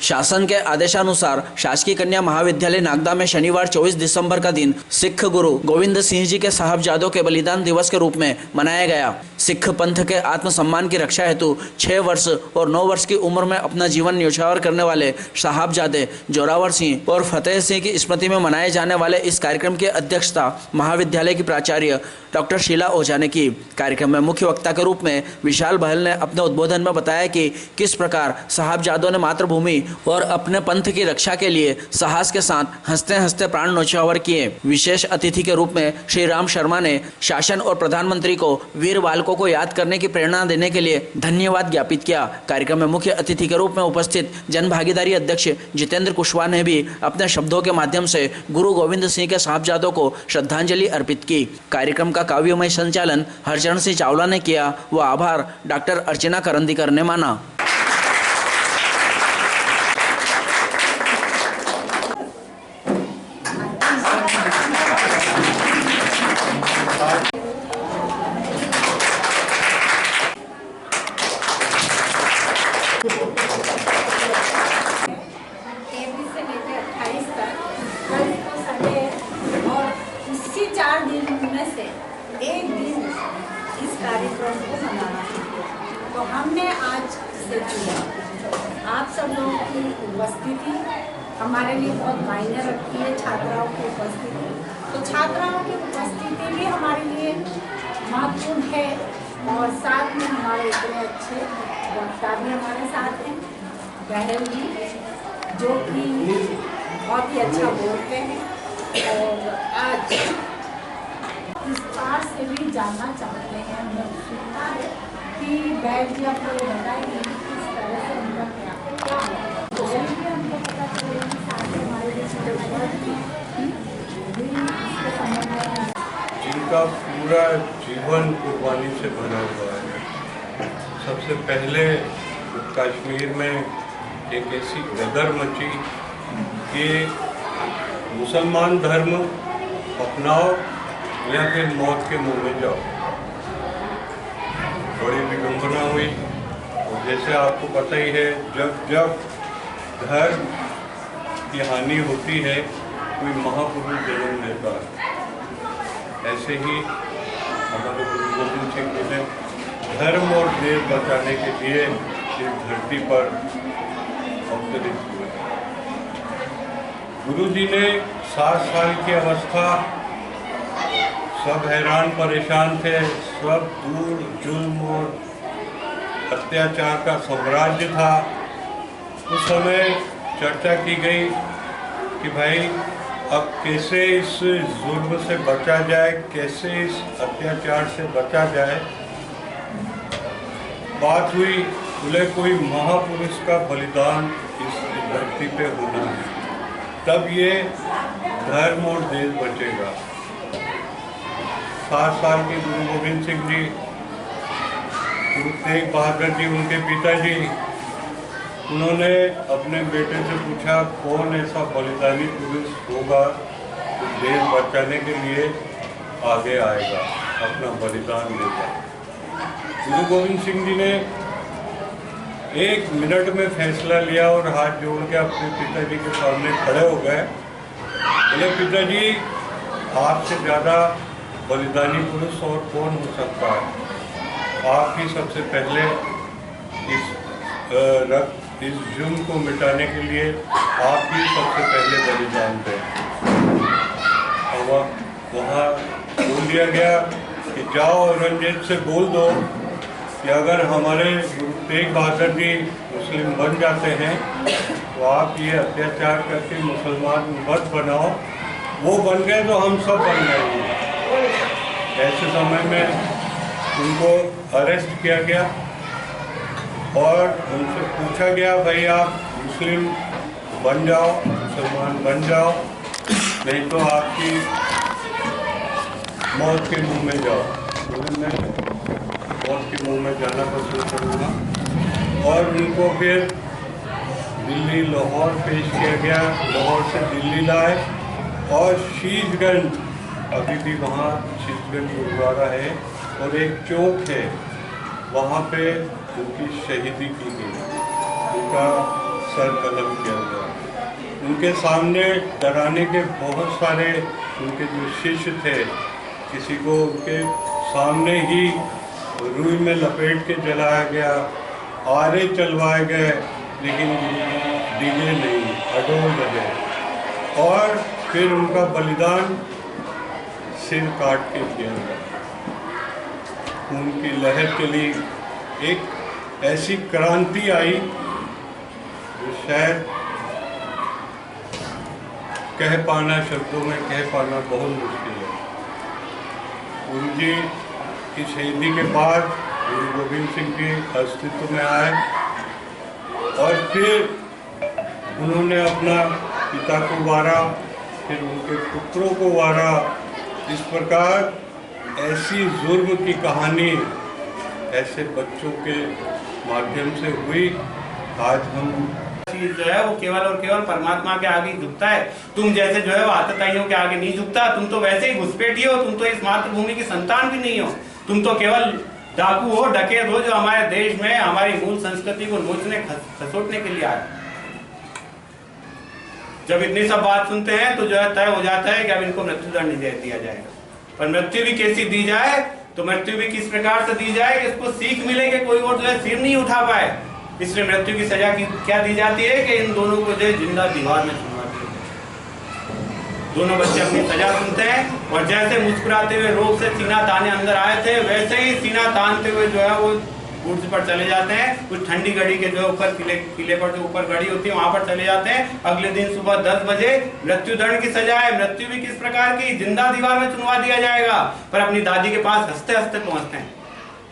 शासन के आदेशानुसार शासकीय कन्या महाविद्यालय नागदा में शनिवार 24 दिसंबर का दिन सिख गुरु गोविंद सिंह जी के साहबजादों के बलिदान दिवस के रूप में मनाया गया। सिख पंथ के आत्मसम्मान की रक्षा हेतु 6 वर्ष और 9 वर्ष की उम्र में अपना जीवन न्यौछावर करने वाले साहबजादे जोरावर सिंह और फतेह सिंह की स्मृति में मनाए जाने वाले इस कार्यक्रम की अध्यक्षता महाविद्यालय की प्राचार्य डॉक्टर शीला ओझा ने की। कार्यक्रम में मुख्य वक्ता के रूप में विशाल बहल ने अपने उद्बोधन में बताया कि किस प्रकार साहबजादों ने मातृभूमि और अपने पंथ की रक्षा के लिए साहस के साथ हंसते हंसते प्राण न्यौछावर किए। विशेष अतिथि के रूप में श्री राम शर्मा ने शासन और प्रधानमंत्री को वीर बालकों को याद करने की प्रेरणा देने के लिए धन्यवाद ज्ञापित किया। कार्यक्रम में मुख्य अतिथि के रूप में उपस्थित जन भागीदारी अध्यक्ष जितेंद्र कुशवाहा ने भी अपने शब्दों के माध्यम से गुरु गोविंद सिंह के साहबजादों को श्रद्धांजलि अर्पित की। कार्यक्रम का काव्यमय संचालन हरचरण सिंह चावला ने किया व आभार डॉक्टर अर्चना करंदीकर ने माना। एक दिन इस कार्यक्रम को मनाना तो हमने आज से चुना। आप सब लोगों की उपस्थिति हमारे लिए बहुत मायने रखती है। छात्राओं की उपस्थिति, तो छात्राओं की उपस्थिति भी हमारे लिए महत्वपूर्ण है और साथ में हमारे इतने अच्छे वक्ता भी हमारे साथ हैं, बहल जी जो कि बहुत ही अच्छा बोलते हैं। और आज इस पार से भी जानना चाहते हैं, हमें सुनना है कि बैग जी आपको ये बताएंगे किस तरह से उनका क्या है, तो चलिए हमको पता चलेगा कि साथ हमारे जिनका पूरा जीवन कुर्बानी से भरा हुआ है। सबसे पहले कश्मीर में एक ऐसी गदर मची कि मुसलमान धर्म अपनाओ या फिर मौत के मुंह में जाओ। बड़ी विडम्बना हुई। और जैसे आपको पता ही है, जब जब धर्म की हानि होती है कोई महापुरुष जन्म लेता है। ऐसे ही हमारे गुरु गोविंद सिंह जी ने धर्म और देश बचाने के लिए इस धरती पर अवतरित हुए। गुरु जी ने 7 साल की अवस्था, सब हैरान परेशान थे, सब दूर जुल्म और अत्याचार का साम्राज्य था। उस समय चर्चा की गई कि भाई अब कैसे इस जुल्म से बचा जाए, कैसे इस अत्याचार से बचा जाए। बात हुई, बोले कोई महापुरुष का बलिदान इस धरती पे होना है, तब ये धर्म और देश बचेगा। 7 साल के गुरु गोविंद सिंह जी, गुरु तेग बहादुर जी उनके पिताजी, उन्होंने अपने बेटे से पूछा कौन ऐसा बलिदानी पुरुष होगा जो देश बचाने के लिए आगे आएगा, अपना बलिदान देगा। गुरु गोविंद सिंह जी ने 1 मिनट में फैसला लिया और हाथ जोड़ के अपने पिताजी के सामने खड़े हो गए। बोले पिताजी, आपसे ज़्यादा बलिदानी पुरुष और कौन हो सकता है। आप ही सबसे पहले इस जुर्म को मिटाने के लिए आप ही सबसे पहले बलिदान दें। और वहाँ बोल दिया गया कि जाओ औरंगजेब से बोल दो कि अगर हमारे गुरु तेग बहादुर जी मुस्लिम बन जाते हैं तो आप ये अत्याचार करके मुसलमान मत बनाओ। वो बन गए तो हम सब बन जाएंगे। ऐसे समय में उनको अरेस्ट किया गया और उनसे पूछा गया भाई आप मुस्लिम बन जाओ, मुसलमान बन जाओ, नहीं तो आपकी मौत के मुंह में जाओ। तो मैं मौत के मुंह में जाना पसंद करूँगा। और उनको फिर दिल्ली लाहौर पेश किया गया। लाहौर से दिल्ली लाए और शीशगंज, अभी भी वहाँ शीशगंज गुरुद्वारा है और एक चौक है, वहाँ पे उनकी शहीदी की गई। उनका सर कलम किया गया। उनके सामने डराने के बहुत सारे उनके जो शिष्य थे, किसी को उनके सामने ही रुई में लपेट के जलाया गया, आरे चलवाए गए, लेकिन डिगे नहीं, अडोल रहे। और फिर उनका बलिदान सिर काट के किया गया। खून की लहर चली, एक ऐसी क्रांति आई जो शायद कह पाना, शब्दों में कह पाना बहुत मुश्किल है। गुरु जी की शहीदी के बाद गुरु गोविंद सिंह जी अस्तित्व में आए और फिर उन्होंने अपना पिता को वारा, फिर उनके पुत्रों को वारा। इस प्रकार ऐसी जुर्म की कहानी ऐसे बच्चों के माध्यम से हुई। आज हम चीज जो है वो केवल और केवल परमात्मा के आगे झुकता है। तुम जैसे जो है वो आतताइयों के आगे नहीं झुकता। तुम तो वैसे ही घुसपैठी हो, तुम तो इस मातृभूमि की संतान भी नहीं हो। तुम तो केवल डाकू हो, डकैत हो, जो हमारे देश में हमारी मूल संस्कृति को नोचने खसोटने के लिए आए। जब इतनी सब बात सुनते हैं तो जो है तय हो जाता है कि अब इनको मृत्युदंड दिया जाएगा। पर मृत्यु भी कैसी दी जाए, तो मृत्यु भी किस प्रकार से दी जाए कि इसको सीख मिले कि कोई और जो है सिर नहीं उठा पाए। इसलिए मृत्यु की सजा की क्या दी जाती है कि इन दोनों को जो जिंदा दीवार में चुनवा दिया जाए। दोनों बच्चे अपनी सजा सुनते हैं और जैसे मुस्कुराते हुए रोग से सीना ताने अंदर आए थे, वैसे ही सीना तानते हुए जो है वो बुर्ज पर चले जाते हैं। कुछ ठंडी घड़ी के जो ऊपर किले पर जो ऊपर घड़ी होती है वहां पर चले जाते हैं। अगले दिन सुबह 10 बजे मृत्यु दंड की सजा है। मृत्यु भी किस प्रकार की, जिंदा दीवार में चुनवा दिया जाएगा। पर अपनी दादी के पास हंसते हंसते पहुंचते हैं।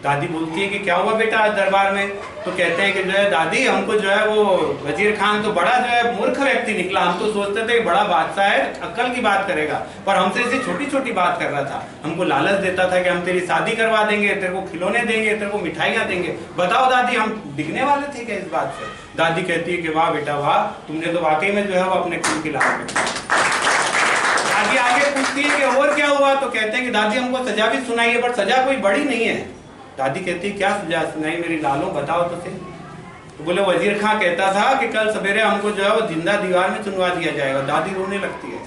दादी बोलती है कि क्या हुआ बेटा आज दरबार में? तो कहते हैं कि जो है दादी, हमको जो है वो वजीर खान तो बड़ा जो है मूर्ख व्यक्ति निकला। हम तो सोचते थे बड़ा बादशाह है, अक्ल की बात करेगा, पर हमसे ऐसी छोटी छोटी बात कर रहा था। हमको लालच देता था कि हम तेरी शादी करवा देंगे, तेरे को खिलौने देंगे, तेरे को मिठाइयाँ देंगे। बताओ दादी, हम डिगने वाले थे क्या इस बात से? दादी कहती है कि वाह बेटा वाह, तुमने तो वाकई में जो है वो अपने खून की लाल। दादी आगे पूछती है कि और क्या हुआ? तो कहते हैं कि दादी हमको सजा भी सुनाई है, पर सजा कोई बड़ी नहीं है। दादी कहती है क्या सजा सुनाई मेरी लालो, बताओ तो सही। तो बोले वजीर खां कहता था कि कल सवेरे हमको जो है वो जिंदा दीवार में चुनवा दिया जाएगा। दादी रोने लगती है,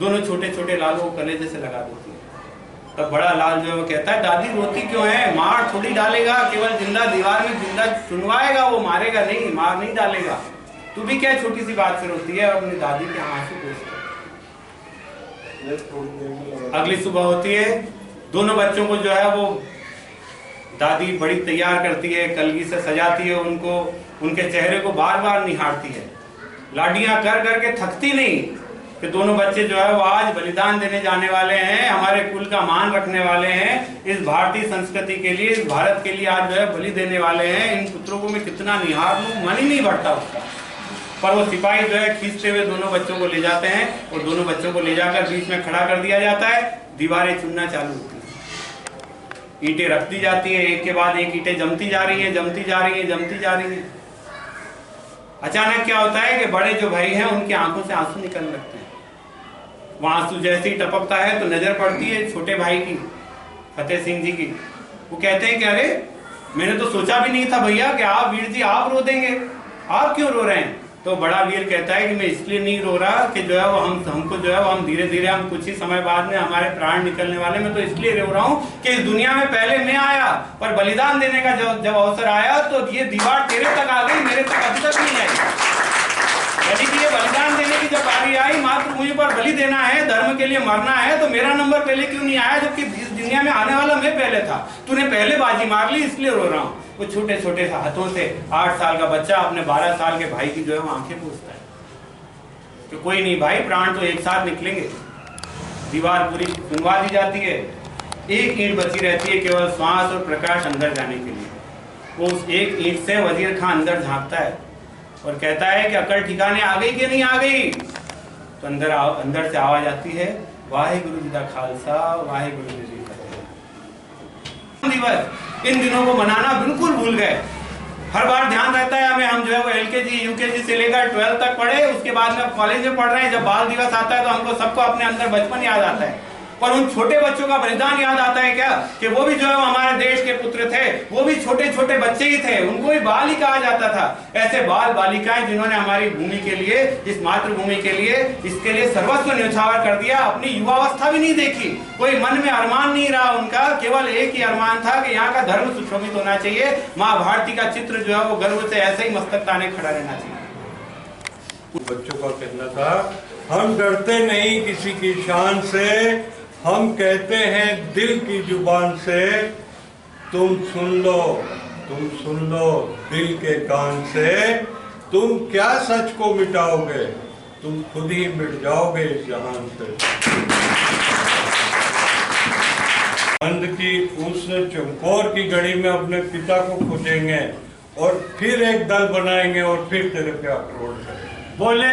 दोनों छोटे छोटे लालों को कलेजे से लगा देती है। तब बड़ा लाल जो है वो कहता है दादी रोती क्यों है, मार थोड़ी डालेगा, केवल जिंदा दीवार में जिंदा चुनवाएगा, वो मारेगा नहीं, मार नहीं डालेगा। तू भी क्या छोटी सी बात से रोती है? और अपनी दादी के आंसू पोंछती। अगली सुबह होती है, दोनों बच्चों को जो है वो दादी बड़ी तैयार करती है, कलगी से सजाती है उनको, उनके चेहरे को बार बार निहारती है। लाडियां कर करके थकती नहीं कि दोनों बच्चे जो है वो आज बलिदान देने जाने वाले हैं, हमारे कुल का मान रखने वाले हैं, इस भारतीय संस्कृति के लिए, इस भारत के लिए आज जो है बलि देने वाले हैं। इन पुत्रों को मैं कितना निहार लूं, मन ही नहीं बढ़ता उसका। पर वो सिपाही जो है खींचते हुए दोनों बच्चों को ले जाते हैं और दोनों बच्चों को ले जाकर बीच में खड़ा कर दिया जाता है। दीवारें चुनना चालू होती है, ईंटें रख दी जाती है, एक के बाद एक ईंटें जमती जा रही हैं, जमती जा रही हैं, जमती जा रही हैं। अचानक क्या होता है कि बड़े जो भाई हैं उनकी आंखों से आंसू निकलने लगते हैं। वो आंसू जैसे ही टपकता है तो नजर पड़ती है छोटे भाई की, फतेह सिंह जी की। वो कहते हैं कि अरे मैंने तो सोचा भी नहीं था भैया कि आप वीर जी आप रो देंगे, आप क्यों रो रहे हैं? तो बड़ा वीर कहता है कि मैं इसलिए नहीं रो रहा कि जो है वो हमको जो है वो हम धीरे धीरे हम कुछ ही समय बाद में हमारे प्राण निकलने वाले, मैं तो इसलिए रो रहा हूँ कि इस दुनिया में पहले मैं आया, पर बलिदान देने का जब अवसर आया तो ये दीवार तेरे तक आ गई, मेरे तक अभी तक नहीं आई। यदि कि ये बलिदान देने की जब बारी आई, मातृभूमि पर बलि देना है, धर्म के लिए मरना है, तो मेरा नंबर पहले क्यों नहीं आया, जबकि इस दुनिया में आने वाला मैं पहले था। तूने पहले बाजी मार ली, इसलिए रो रहा हूँ। वो छोटे छोटे हाथों से 8 साल का बच्चा अपने 12 साल के भाई की जो है वो आंखें पूछता है कि कोई नहीं भाई, प्राण तो एक साथ निकलेंगे। दीवार पूरी सुनवा दी जाती है, एक ईंट बची रहती है केवल श्वास और प्रकाश अंदर जाने के लिए। वो उस एक ईंट से वजीर खां अंदर झांकता है और कहता है कि अकल ठिकाने आ गई कि नहीं आ गई? तो अंदर से आवाज आती है, वाहेगुरु जी का खालसा, वाहेगुरु जी की फतेह। दिवस इन दिनों को मनाना बिल्कुल भूल गए। हर बार ध्यान रहता है हमें, हम जो है वो LKG UKG से लेकर 12 तक पढ़े, उसके बाद में कॉलेज में पढ़ रहे हैं, जब बाल दिवस आता है तो हमको सबको अपने अंदर बचपन याद आता है। पर उन छोटे बच्चों का बलिदान याद आता है क्या कि वो भी जो है वो हमारे देश के पुत्र थे, वो भी छोटे छोटे बच्चे ही थे, उनको भी बाल ही कहा जाता था। ऐसे बाल बालिकाएं जिन्होंने हमारी भूमि के लिए, इस मातृभूमि के लिए, इसके लिए सर्वस्व न्यौछावर कर दिया, अपनी युवावस्था भी नहीं देखी, कोई मन में अरमान नहीं रहा उनका, केवल एक ही अरमान था कि यहाँ का धर्म सुशोभित होना चाहिए, माँ भारती का चित्र जो है वो गर्व से ऐसे ही मस्तक ताने खड़ा रहना चाहिए। बच्चों का कहना था, हम डरते नहीं किसी की शान से, हम कहते हैं दिल की जुबान से, तुम सुन लो दिल के कान से, तुम क्या सच को मिटाओगे, तुम खुद ही मिट जाओगे इस जहान से। अंध की उस चमकोर की घड़ी में अपने पिता को खोजेंगे और फिर एक दल बनाएंगे और फिर तेरे पे आक्रोश करेंगे। बोले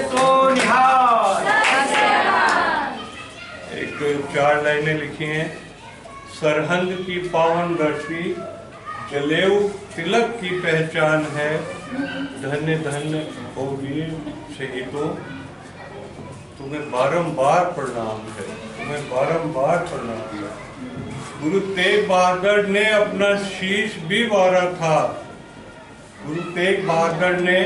तो निहाल। एक 4 लाइनें लिखी हैं। सरहंद की पावन धरती जलेऊ तिलक की पहचान है, धन्य धन्य हो वीर शहीदों, तुम्हें बारंबार प्रणाम है, तुम्हें बारंबार प्रणाम है। गुरु तेग बहादुर ने अपना शीश भी वारा था, गुरु तेग बहादुर ने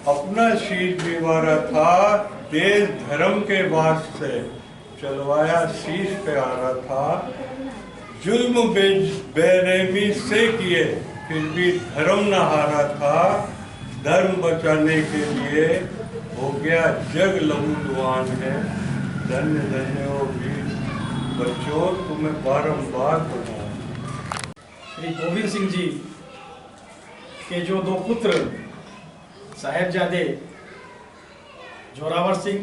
अपना शीश भी वारा था, देश धर्म के वास्ते चलवाया शीश पे आ रहा था, जुल्म बेरहमी से किए फिर भी धर्म न हारा था, धर्म बचाने के लिए हो गया जग लहूलुहान है, धन्य धन्य हो वीर बच्चों, तुम्हें बारंबार प्रणाम। श्री गोविंद सिंह जी के जो 2 पुत्र साहेबजादे जोरावर सिंह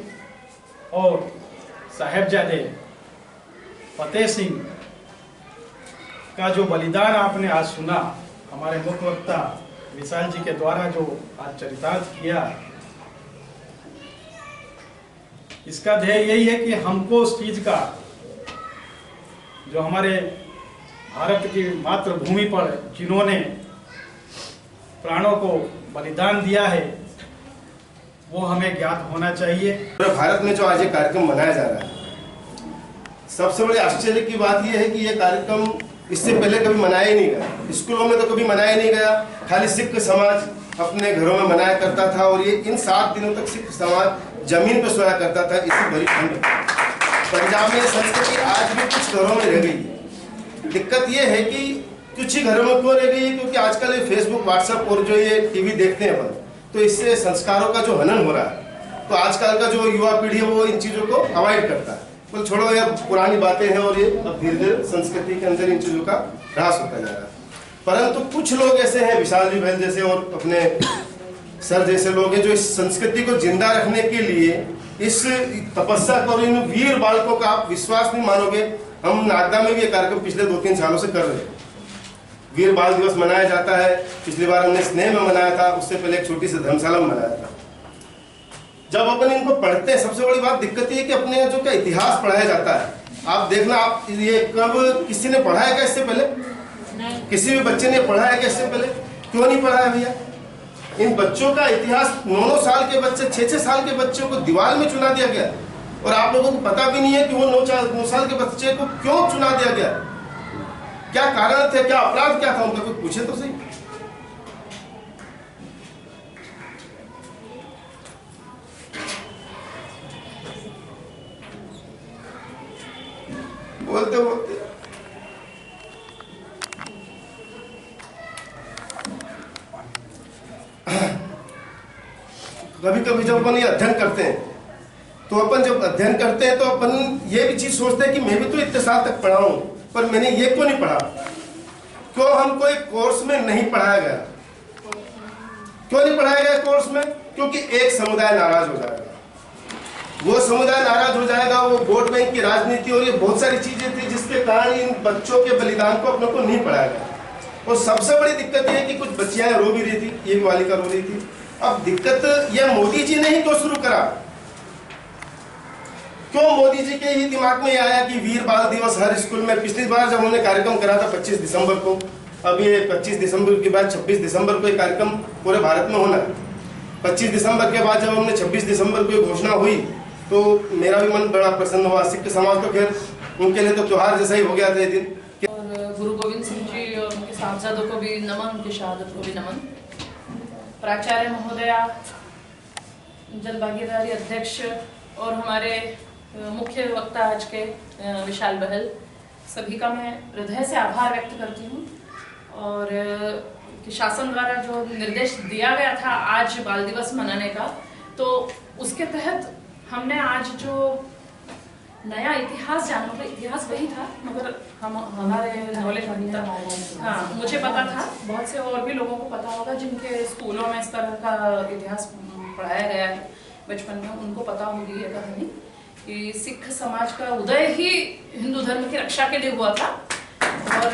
और साहेबजादे फतेह सिंह का जो बलिदान आपने आज सुना, हमारे मुख्य वक्ता विशाल जी के द्वारा जो आज चरितार्थ किया, इसका ध्येय यही है कि हमको उस चीज का जो हमारे भारत की मातृभूमि पर जिन्होंने प्राणों को बलिदान दिया है वो हमें ज्ञात होना चाहिए। भारत में जो आज ये कार्यक्रम मनाया जा रहा है, सबसे बड़ी आश्चर्य की बात यह है कि ये कार्यक्रम इससे पहले कभी मनाया ही नहीं गया, स्कूलों में तो कभी मनाया नहीं गया, खाली सिख समाज अपने घरों में मनाया करता था और ये इन 7 दिनों तक सिख समाज जमीन पर सोया करता था इसी भरी ठंड में। पंजाब में संस्कृति आज भी कुछ घरों में रह गई है। दिक्कत ये है कि कुछ ही घरों में क्यों रह गई है, क्योंकि आजकल ये फेसबुक, व्हाट्सएप और जो ये टीवी देखते हैं अपन, तो इससे संस्कारों का जो हनन हो रहा है, तो आजकल का जो युवा पीढ़ी है वो इन चीज़ों को अवॉइड करता है, तो छोड़ो ये पुरानी बातें हैं और ये अब धीरे धीरे संस्कृति के अंदर इन चीज़ों का ह्रास होता जा रहा है। परंतु कुछ लोग ऐसे हैं, विशाल जी बहन जैसे और अपने सर जैसे लोग हैं, जो इस संस्कृति को जिंदा रखने के लिए इस तपस्या को, इन वीर बालकों का आप विश्वास नहीं मानोगे, हम नागदा में भी ये कार्यक्रम पिछले 2-3 सालों से कर रहे हैं। वीर बाल दिवस मनाया जाता है, पिछली बार हमने स्नेह में मनाया था, उससे पहले एक छोटी सी धर्मशाला में मनाया था। जब अपन इनको पढ़ते हैं, सबसे बड़ी बात दिक्कत ये है कि अपने जो का इतिहास पढ़ाया जाता है, आप देखना, आप ये कब किसी ने पढ़ा है क्या इससे पहले? किसी भी बच्चे ने पढ़ा है क्या इससे पहले? क्यों नहीं पढ़ा है भैया? इन बच्चों का इतिहास 9-9 साल के बच्चे, 6-6 साल के बच्चों को दीवार में चुना दिया गया और आप लोगों को पता भी नहीं है कि वो 9 साल के बच्चे को क्यों चुना दिया गया, क्या कारण थे, क्या अपराध क्या था उनका, कोई पूछे तो सही। बोलते बोलते कभी कभी जब अपन ये अध्ययन करते हैं, तो अपन जब अध्ययन करते हैं तो अपन ये भी चीज सोचते हैं कि मैं भी तो इतने साल तक पढ़ा हूं, पर मैंने ये क्यों नहीं पढ़ा, क्यों हमको एक कोर्स में नहीं पढ़ाया गया, क्यों नहीं पढ़ाया गया कोर्स में? क्योंकि एक समुदाय नाराज हो जाएगा, वो समुदाय नाराज हो जाएगा, वो वोट बैंक की राजनीति और ये बहुत सारी चीजें थी जिसके कारण इन बच्चों के बलिदान को अपने को नहीं पढ़ाया गया। और सबसे बड़ी दिक्कत ये है कि कुछ बच्चियां रो भी रही थी, ये भी बालिका रो रही थी। अब दिक्कत यह मोदी जी ने ही क्यों शुरू करा, क्यों मोदी जी के ही दिमाग में आया कि वीर बाल दिवस हर स्कूल में? पिछली बार जब हमने कार्यक्रम करा था 25 दिसंबर को, अब ये 25 दिसंबर के बाद 26 दिसंबर को ये कार्यक्रम पूरे भारत में होना है। 25 दिसंबर के बाद जब हमने 26 दिसंबर को घोषणा हुई तो मेरा भी मन बड़ा प्रसन्न हुआ। सिख समाज तो खैर उनके लिए तो त्योहार जैसा ही हो गया था ये दिन। और गुरु गोविंद सिंह जी और उनके साहबजादों को भी नमन, उनकी शहादत को भी नमन। प्राचार्य महोदया, जन भागीदारी अध्यक्ष और हमारे मुख्य वक्ता आज के विशाल बहल, सभी का मैं हृदय से आभार व्यक्त करती हूँ। और कि शासन द्वारा जो निर्देश दिया गया था आज बाल दिवस मनाने का, तो उसके तहत हमने आज जो नया इतिहास जाना, मतलब इतिहास वही था मगर हमारे नॉलेज नहीं था। हाँ, मुझे पता था, बहुत से और भी लोगों को पता होगा जिनके स्कूलों में इस तरह का इतिहास पढ़ाया गया है बचपन में, उनको पता होगी ये कहानी कि सिख समाज का उदय ही हिंदू धर्म की रक्षा के लिए हुआ था। और